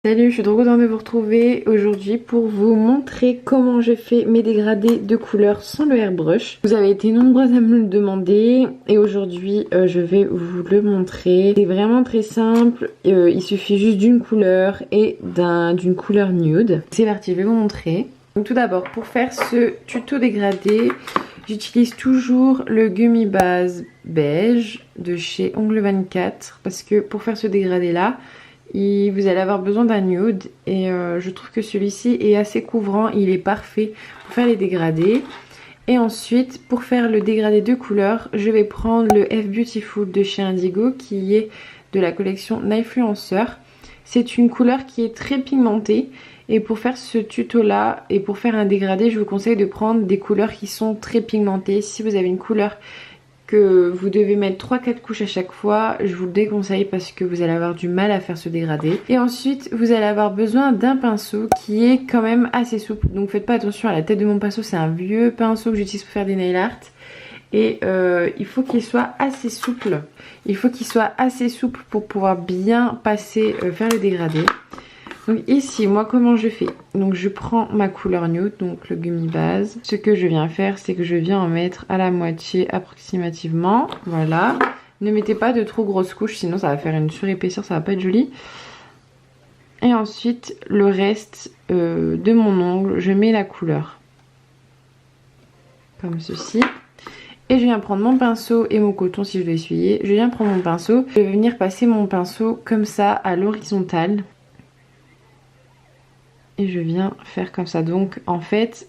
Salut, je suis trop contente de vous retrouver aujourd'hui pour vous montrer comment je fais mes dégradés de couleurs sans le airbrush. Vous avez été nombreuses à me le demander et aujourd'hui je vais vous le montrer. C'est vraiment très simple, il suffit juste d'une couleur et d'une couleur nude. C'est parti, je vais vous montrer. Donc tout d'abord, pour faire ce tuto dégradé, j'utilise toujours le gummy base beige de chez Ongle 24 parce que pour faire ce dégradé là, vous allez avoir besoin d'un nude et je trouve que celui-ci est assez couvrant, il est parfait pour faire les dégradés. Et ensuite, pour faire le dégradé de couleur, je vais prendre le F Beautiful de chez Indigo qui est de la collection N'Influenceur. C'est une couleur qui est très pigmentée et pour faire ce tuto là et pour faire un dégradé, je vous conseille de prendre des couleurs qui sont très pigmentées. Si vous avez une couleur que vous devez mettre 3-4 couches à chaque fois, je vous le déconseille parce que vous allez avoir du mal à faire ce dégradé. Et ensuite vous allez avoir besoin d'un pinceau qui est quand même assez souple, donc faites pas attention à la tête de mon pinceau, c'est un vieux pinceau que j'utilise pour faire des nail art. Et il faut qu'il soit assez souple, il faut qu'il soit assez souple pour pouvoir bien passer, faire le dégradé. Donc ici, moi comment je fais? Donc je prends ma couleur nude, donc le gummy base. Ce que je viens faire, c'est que je viens en mettre à la moitié approximativement. Voilà. Ne mettez pas de trop grosses couches, sinon ça va faire une surépaisseur, ça va pas être joli. Et ensuite, le reste de mon ongle, je mets la couleur. Comme ceci. Et je viens prendre mon pinceau et mon coton si je vais essuyer. Je viens prendre mon pinceau. Je vais venir passer mon pinceau comme ça à l'horizontale. Et je viens faire comme ça. Donc en fait,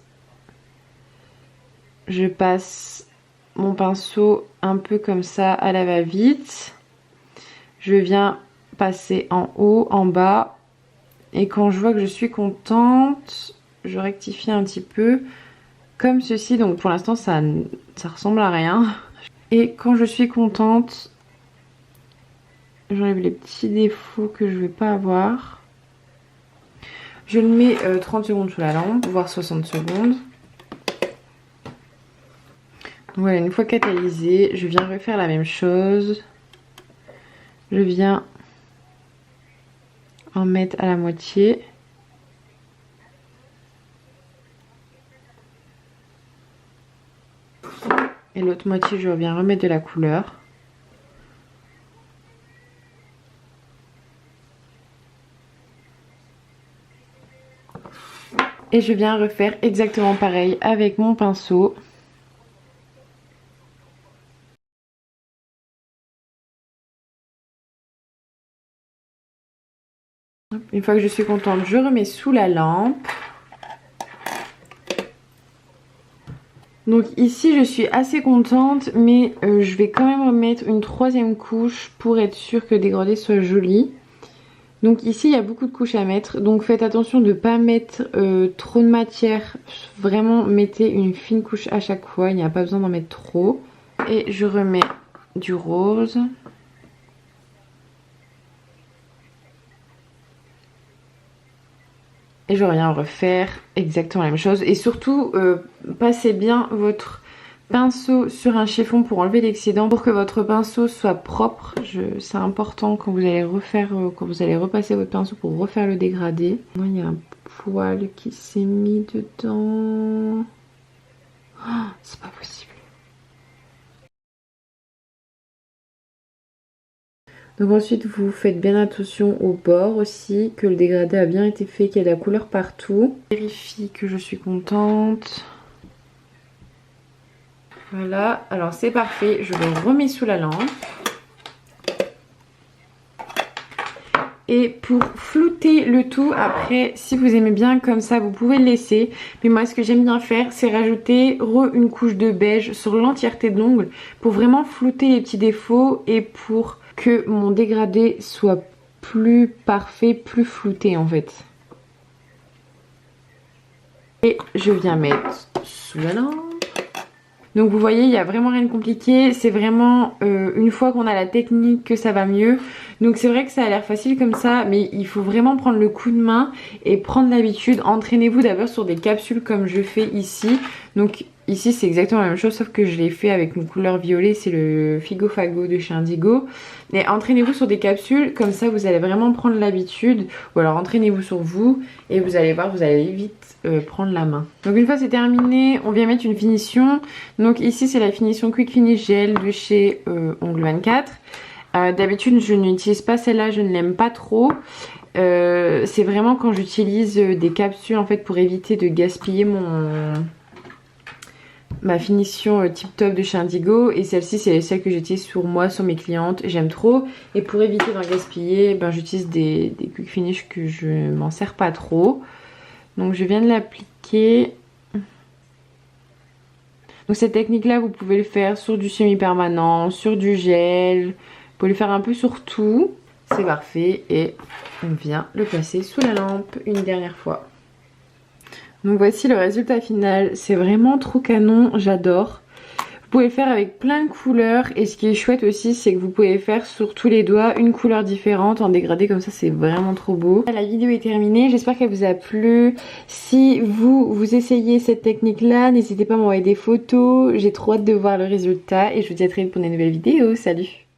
je passe mon pinceau un peu comme ça à la va-vite. Je viens passer en haut, en bas. Et quand je vois que je suis contente, je rectifie un petit peu comme ceci. Donc pour l'instant ça ressemble à rien. Et quand je suis contente, j'enlève les petits défauts que je ne vais pas avoir. Je le mets 30 secondes sous la lampe, voire 60 secondes. Donc voilà, une fois catalysé, je viens refaire la même chose. Je viens en mettre à la moitié. Et l'autre moitié, je viens remettre de la couleur. Et je viens refaire exactement pareil avec mon pinceau. Une fois que je suis contente, je remets sous la lampe. Donc ici je suis assez contente, mais je vais quand même remettre une troisième couche pour être sûre que le dégradé soit joli. Donc ici il y a beaucoup de couches à mettre, donc faites attention de ne pas mettre trop de matière. Vraiment mettez une fine couche à chaque fois, il n'y a pas besoin d'en mettre trop. Et je remets du rose. Et je viens refaire exactement la même chose. Et surtout, passez bien votre pinceau sur un chiffon pour enlever l'excédent, pour que votre pinceau soit propre. C'est important quand vous allez refaire, quand vous allez repasser votre pinceau pour refaire le dégradé. Moi, il y a un poil qui s'est mis dedans. Oh, c'est pas possible. Donc ensuite vous faites bien attention au bord aussi, que le dégradé a bien été fait, qu'il y a de la couleur partout. Je vérifie que je suis contente. Voilà, alors c'est parfait, je le remets sous la lampe. Et pour flouter le tout, après si vous aimez bien comme ça vous pouvez le laisser. Mais moi ce que j'aime bien faire c'est rajouter une couche de beige sur l'entièreté de l'ongle pour vraiment flouter les petits défauts et pour que mon dégradé soit plus parfait, plus flouté en fait. Et je viens mettre sous la lampe. Donc vous voyez, il n'y a vraiment rien de compliqué. C'est vraiment une fois qu'on a la technique que ça va mieux. Donc c'est vrai que ça a l'air facile comme ça, mais il faut vraiment prendre le coup de main et prendre l'habitude. Entraînez-vous d'abord sur des capsules comme je fais ici. Donc ici c'est exactement la même chose sauf que je l'ai fait avec une couleur violet, c'est le Figo Fago de chez Indigo. Mais entraînez-vous sur des capsules, comme ça vous allez vraiment prendre l'habitude, ou alors entraînez-vous sur vous et vous allez voir, vous allez vite prendre la main. Donc une fois c'est terminé, on vient mettre une finition. Donc ici c'est la finition Quick Finish Gel de chez Ongle 24. D'habitude je n'utilise pas celle-là, je ne l'aime pas trop. C'est vraiment quand j'utilise des capsules en fait pour éviter de gaspiller ma finition tip top de chez Indigo, et celle-ci c'est celle que j'utilise sur moi, sur mes clientes, j'aime trop, et pour éviter d'en gaspiller ben, j'utilise des quick finish que je m'en sers pas trop. Donc je viens de l'appliquer. Donc cette technique là vous pouvez le faire sur du semi permanent, sur du gel, vous pouvez le faire un peu sur tout. C'est parfait et on vient le passer sous la lampe une dernière fois. Donc voici le résultat final, c'est vraiment trop canon, j'adore. Vous pouvez le faire avec plein de couleurs et ce qui est chouette aussi c'est que vous pouvez faire sur tous les doigts une couleur différente en dégradé, comme ça c'est vraiment trop beau. La vidéo est terminée, j'espère qu'elle vous a plu. Si vous essayez cette technique là, n'hésitez pas à m'envoyer des photos, j'ai trop hâte de voir le résultat et je vous dis à très vite pour une nouvelle vidéo, salut!